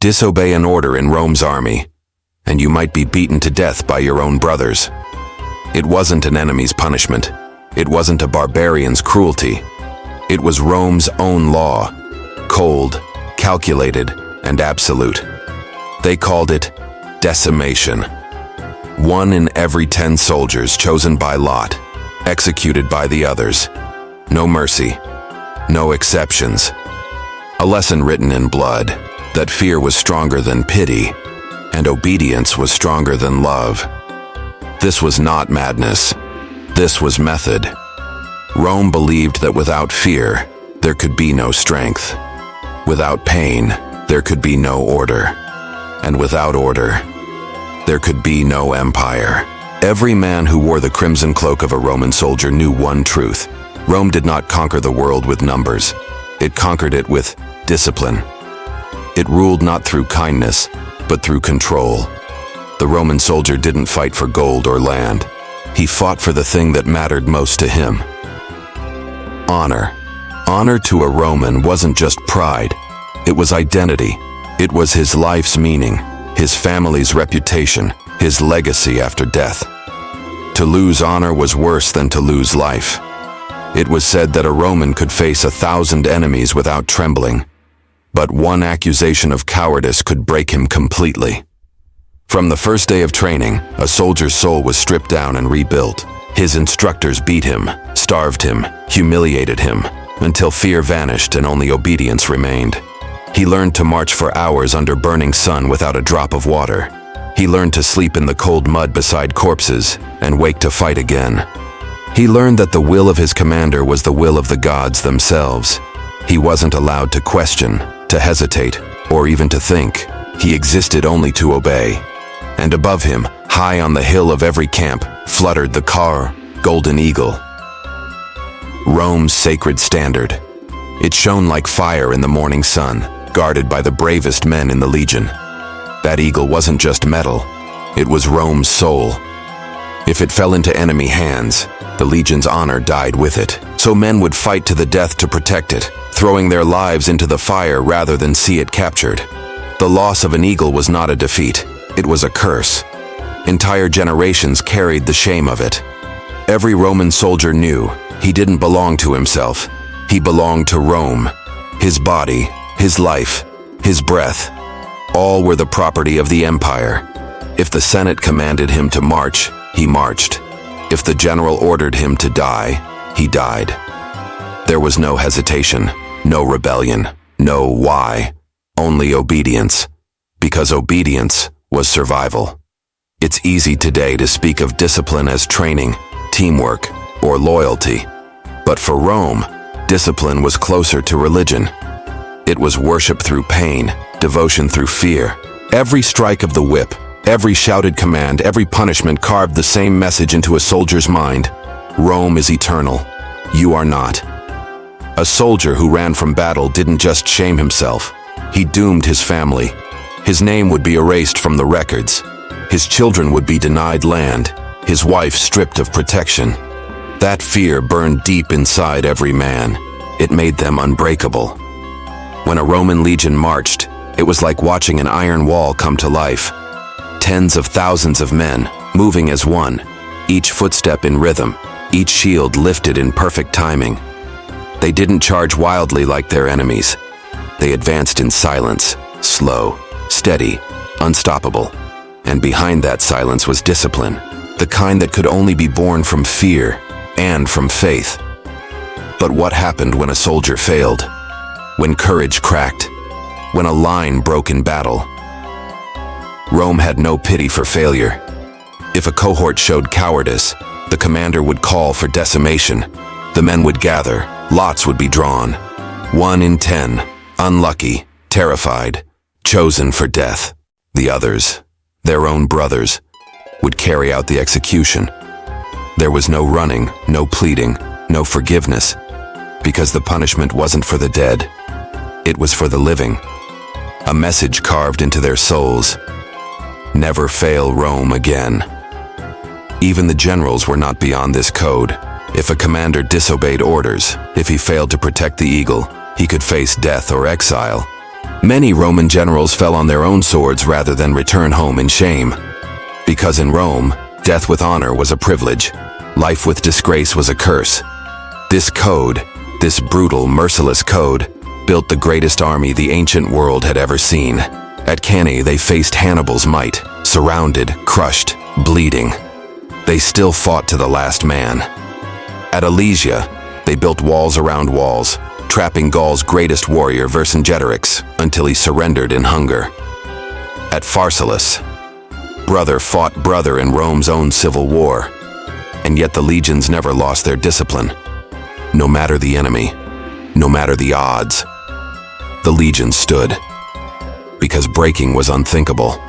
Disobey an order in Rome's army, and you might be beaten to death by your own brothers. It wasn't an enemy's punishment. It wasn't a barbarian's cruelty. It was Rome's own law, cold, calculated, and absolute. They called it decimation. 1 in every 10 soldiers chosen by lot, executed by the others. No mercy, no exceptions. A lesson written in blood, that fear was stronger than pity, and obedience was stronger than love. This was not madness. This was method. Rome believed that without fear, there could be no strength. Without pain, there could be no order. And without order, there could be no empire. Every man who wore the crimson cloak of a Roman soldier knew one truth. Rome did not conquer the world with numbers. It conquered it with discipline. It ruled not through kindness, but through control. The Roman soldier didn't fight for gold or land. He fought for the thing that mattered most to him. Honor. Honor to a Roman wasn't just pride. It was identity. It was his life's meaning, his family's reputation, his legacy after death. To lose honor was worse than to lose life. It was said that a Roman could face 1,000 enemies without trembling, but one accusation of cowardice could break him completely. From the first day of training, a soldier's soul was stripped down and rebuilt. His instructors beat him, starved him, humiliated him, until fear vanished and only obedience remained. He learned to march for hours under burning sun without a drop of water. He learned to sleep in the cold mud beside corpses and wake to fight again. He learned that the will of his commander was the will of the gods themselves. He wasn't allowed to question, to hesitate, or even to think. He existed only to obey. And above him, high on the hill of every camp, fluttered the golden eagle. Rome's sacred standard. It shone like fire in the morning sun, guarded by the bravest men in the legion. That eagle wasn't just metal, it was Rome's soul. If it fell into enemy hands, the legion's honor died with it. So men would fight to the death to protect it, throwing their lives into the fire rather than see it captured. The loss of an eagle was not a defeat, it was a curse. Entire generations carried the shame of it. Every Roman soldier knew he didn't belong to himself. He belonged to Rome. His body, his life, his breath, all were the property of the empire. If the Senate commanded him to march, he marched. If the general ordered him to die, he died. There was no hesitation, no rebellion, no why, only obedience. Because obedience was survival. It's easy today to speak of discipline as training, teamwork, or loyalty. But for Rome, discipline was closer to religion. It was worship through pain, devotion through fear. Every strike of the whip, every shouted command, every punishment carved the same message into a soldier's mind. Rome is eternal. You are not. A soldier who ran from battle didn't just shame himself. He doomed his family. His name would be erased from the records. His children would be denied land. His wife stripped of protection. That fear burned deep inside every man. It made them unbreakable. When a Roman legion marched, it was like watching an iron wall come to life. Tens of thousands of men, moving as one, each footstep in rhythm, each shield lifted in perfect timing. They didn't charge wildly like their enemies. They advanced in silence, slow, steady, unstoppable. And behind that silence was discipline, the kind that could only be born from fear and from faith. But what happened when a soldier failed? When courage cracked? When a line broke in battle? Rome had no pity for failure. If a cohort showed cowardice, the commander would call for decimation. The men would gather, lots would be drawn. 1 in 10, unlucky, terrified, chosen for death. The others, their own brothers, would carry out the execution. There was no running, no pleading, no forgiveness, because the punishment wasn't for the dead. It was for the living. A message carved into their souls. Never fail Rome again. Even the generals were not beyond this code. If a commander disobeyed orders, if he failed to protect the eagle, he could face death or exile. Many Roman generals fell on their own swords rather than return home in shame. Because in Rome, death with honor was a privilege. Life with disgrace was a curse. This code, this brutal, merciless code, built the greatest army the ancient world had ever seen. At Cannae, they faced Hannibal's might, surrounded, crushed, bleeding. They still fought to the last man. At Alesia, they built walls around walls, trapping Gaul's greatest warrior Vercingetorix until he surrendered in hunger. At Pharsalus, brother fought brother in Rome's own civil war, and yet the legions never lost their discipline. No matter the enemy, no matter the odds, the legions stood, because breaking was unthinkable.